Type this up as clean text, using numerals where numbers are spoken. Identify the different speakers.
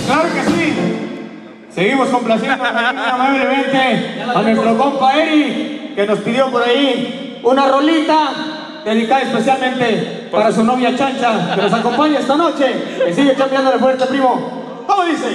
Speaker 1: Claro que sí. Seguimos complaciendo amablemente a nuestro compa Eri, que nos pidió por ahí una rolita dedicada especialmente para su novia Chancha, que nos acompaña esta noche. Que sigue chambeándole fuerte, primo. ¿Cómo dice?